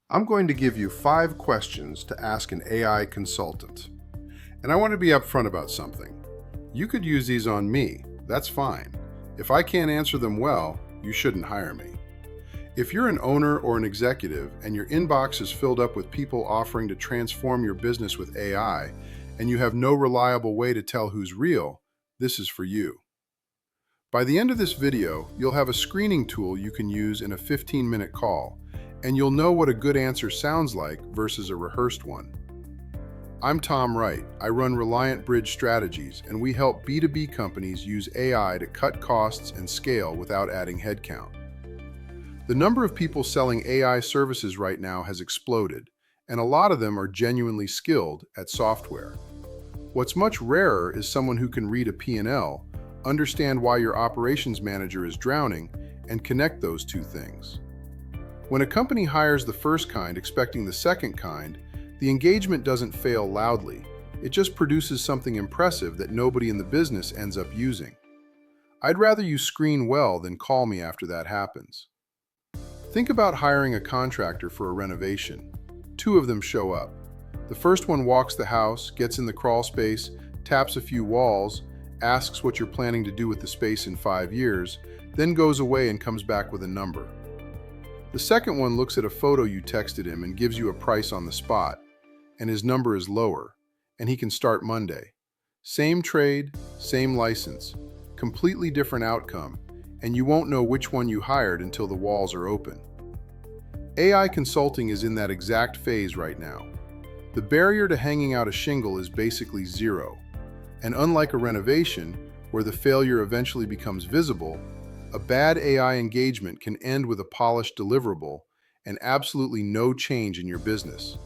I'm going to give you 5 questions to ask an AI consultant. And I want to be upfront about something. You could use these on me, that's fine. If I can't answer them well, you shouldn't hire me. If you're an owner or an executive and your inbox is filled up with people offering to transform your business with AI, and you have no reliable way to tell who's real, this is for you. By the end of this video, you'll have a screening tool you can use in a 15-minute call, and you'll know what a good answer sounds like versus a rehearsed one. I'm Tom Wright. I run Reliant Bridge Strategies, and we help B2B companies use AI to cut costs and scale without adding headcount. The number of people selling AI services right now has exploded, and a lot of them are genuinely skilled at software. What's much rarer is someone who can read a P&L, understand why your operations manager is drowning, and connect those two things. When a company hires the first kind expecting the second kind, the engagement doesn't fail loudly. It just produces something impressive that nobody in the business ends up using. I'd rather you screen well than call me after that happens. Think about hiring a contractor for a renovation. 2 of them show up. The first one walks the house, gets in the crawl space, taps a few walls, asks what you're planning to do with the space in 5 years, then goes away and comes back with a number. The second one looks at a photo you texted him and gives you a price on the spot, and his number is lower, and he can start Monday. Same trade, same license, completely different outcome, and you won't know which one you hired until the walls are open. AI consulting is in that exact phase right now. The barrier to hanging out a shingle is basically zero. And unlike a renovation, where the failure eventually becomes visible, a bad AI engagement can end with a polished deliverable and absolutely no change in your business.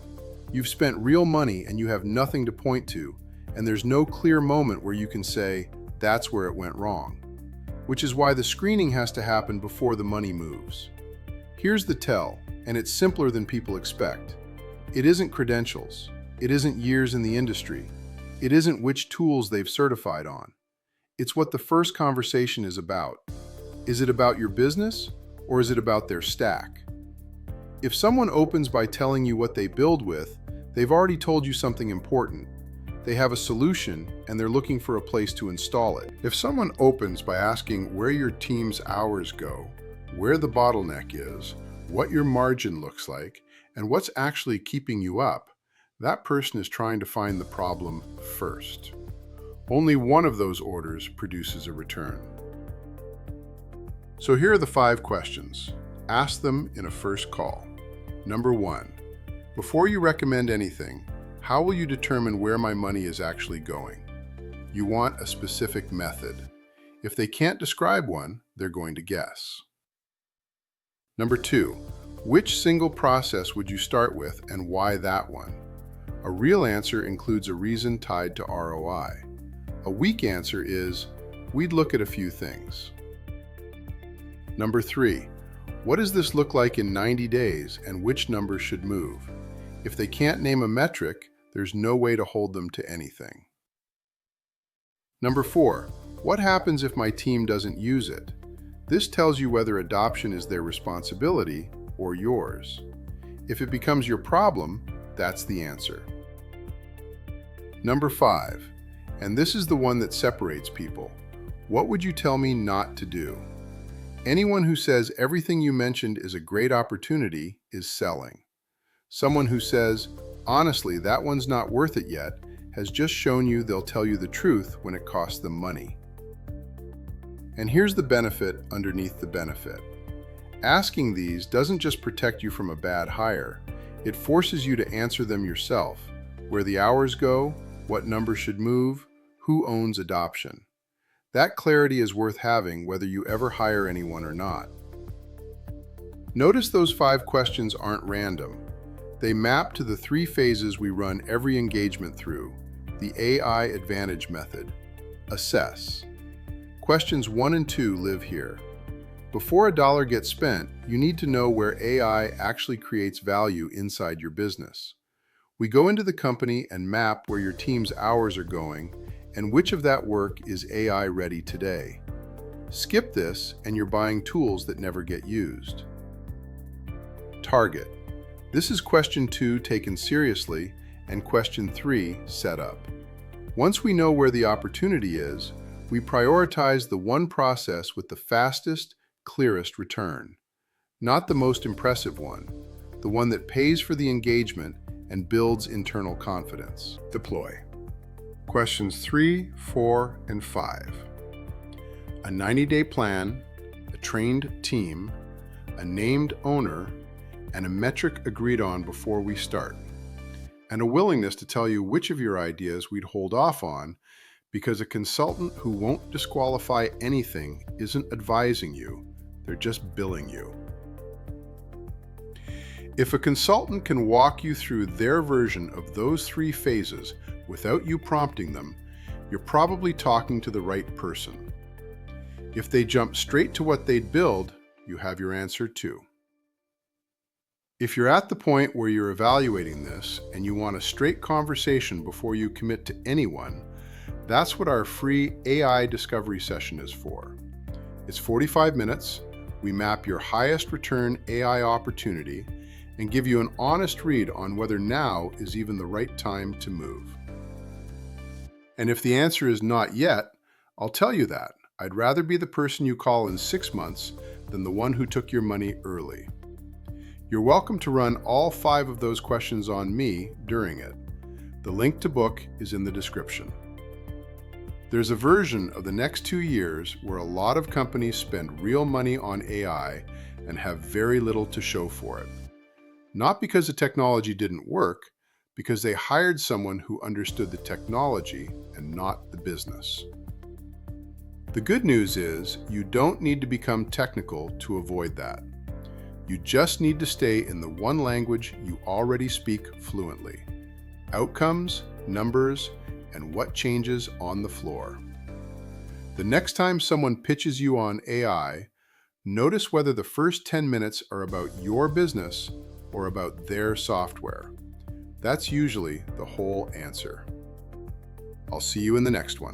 You've spent real money and you have nothing to point to, and there's no clear moment where you can say, that's where it went wrong. Which is why the screening has to happen before the money moves. Here's the tell, and it's simpler than people expect. It isn't credentials. It isn't years in the industry. It isn't which tools they've certified on. It's what the first conversation is about. Is it about your business, or is it about their stack? If someone opens by telling you what they build with, they've already told you something important. They have a solution, and they're looking for a place to install it. If someone opens by asking where your team's hours go, where the bottleneck is, what your margin looks like, and what's actually keeping you up, that person is trying to find the problem first. Only one of those orders produces a return. So here are the 5 questions. Ask them in a first call. Number 1, before you recommend anything, how will you determine where my money is actually going? You want a specific method. If they can't describe one, they're going to guess. Number 2, which single process would you start with and why that one? A real answer includes a reason tied to ROI. A weak answer is, we'd look at a few things. Number 3, what does this look like in 90 days and which numbers should move? If they can't name a metric, there's no way to hold them to anything. Number 4, what happens if my team doesn't use it? This tells you whether adoption is their responsibility or yours. If it becomes your problem, that's the answer. Number 5, and this is the one that separates people. What would you tell me not to do? Anyone who says everything you mentioned is a great opportunity is selling. Someone who says, honestly, that one's not worth it yet, has just shown you they'll tell you the truth when it costs them money. And here's the benefit underneath the benefit. Asking these doesn't just protect you from a bad hire, it forces you to answer them yourself. Where the hours go, what numbers should move, who owns adoption. That clarity is worth having whether you ever hire anyone or not. Notice those 5 questions aren't random. They map to the 3 phases we run every engagement through, the AI Advantage method. Assess. Questions 1 and 2 live here. Before a dollar gets spent, you need to know where AI actually creates value inside your business. We go into the company and map where your team's hours are going and which of that work is AI ready today. Skip this and you're buying tools that never get used. Target. This is question 2 taken seriously and question 3 set up. Once we know where the opportunity is, we prioritize the one process with the fastest, clearest return. Not the most impressive one, the one that pays for the engagement and builds internal confidence. Deploy. Questions 3, 4, and 5. A 90-day plan, a trained team, a named owner, and a metric agreed on before we start, and a willingness to tell you which of your ideas we'd hold off on because a consultant who won't disqualify anything isn't advising you, they're just billing you. If a consultant can walk you through their version of those 3 phases without you prompting them, you're probably talking to the right person. If they jump straight to what they'd build, you have your answer too. If you're at the point where you're evaluating this and you want a straight conversation before you commit to anyone, that's what our free AI discovery session is for. It's 45 minutes, we map your highest return AI opportunity and give you an honest read on whether now is even the right time to move. And if the answer is not yet, I'll tell you that. I'd rather be the person you call in 6 months than the one who took your money early. You're welcome to run all 5 of those questions on me during it. The link to book is in the description. There's a version of the next 2 years where a lot of companies spend real money on AI and have very little to show for it. Not because the technology didn't work, because they hired someone who understood the technology and not the business. The good news is you don't need to become technical to avoid that. You just need to stay in the one language you already speak fluently: outcomes, numbers, and what changes on the floor. The next time someone pitches you on AI, notice whether the first 10 minutes are about your business or about their software. That's usually the whole answer. I'll see you in the next one.